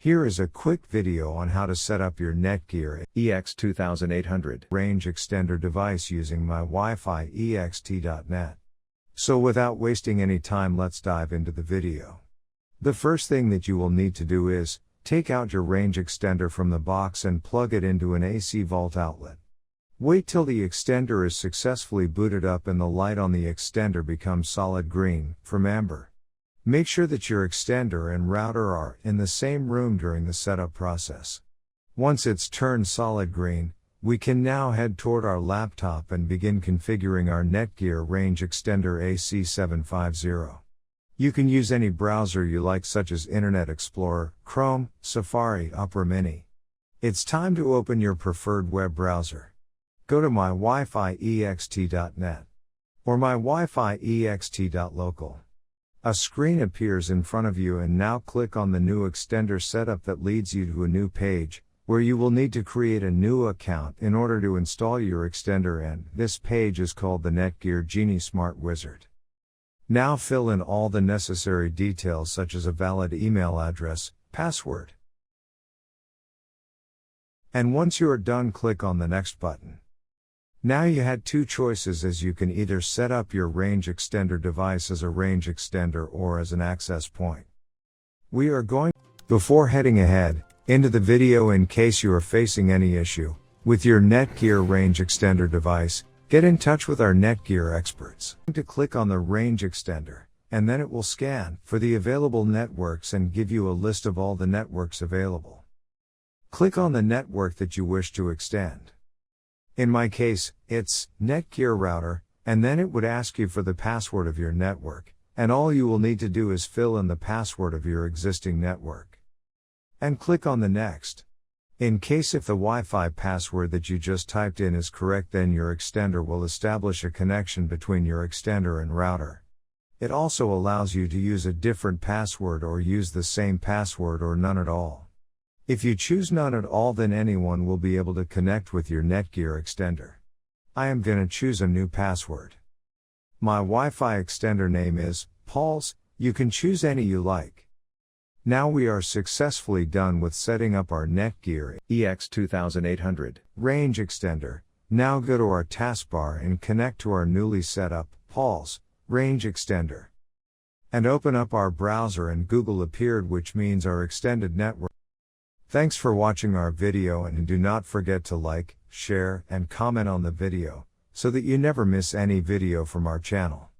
Here is a quick video on how to set up your Netgear EX2800 range extender device using my Wi-Fi ext.net. So without wasting any time, let's dive into the video. The first thing that you will need to do is, take out your range extender from the box and plug it into an AC vault outlet. Wait till the extender is successfully booted up and the light on the extender becomes solid green, from amber. Make sure that your extender and router are in the same room during the setup process. Once it's turned solid green, we can now head toward our laptop and begin configuring our Netgear Range Extender AC750. You can use any browser you like, such as Internet Explorer, Chrome, Safari, Opera Mini. It's time to open your preferred web browser. Go to my Wi-Fi ext.net or my Wi-Fi ext.local. A screen appears in front of you, and now click on the new extender setup that leads you to a new page, where you will need to create a new account in order to install your extender, and this page is called the Netgear Genie Smart Wizard. Now fill in all the necessary details such as a valid email address, password. And once you are done, click on the next button. Now you had two choices, as you can either set up your range extender device as a range extender or as an access point. Before heading ahead into the video, in case you are facing any issue with your Netgear range extender device, get in touch with our Netgear experts. To click on the range extender, and then it will scan for the available networks and give you a list of all the networks available. Click on the network that you wish to extend. In my case, it's Netgear router, and then it would ask you for the password of your network, and all you will need to do is fill in the password of your existing network. And click on the next. In case if the Wi-Fi password that you just typed in is correct, then your extender will establish a connection between your extender and router. It also allows you to use a different password or use the same password or none at all. If you choose none at all, then anyone will be able to connect with your Netgear extender. I am gonna choose a new password. My Wi-Fi extender name is Paul's. You can choose any you like. Now we are successfully done with setting up our Netgear EX2800 range extender. Now go to our taskbar and connect to our newly set up Paul's range extender. And open up our browser, and Google appeared, which means our extended network. Thanks for watching our video, and do not forget to like, share, and comment on the video, so that you never miss any video from our channel.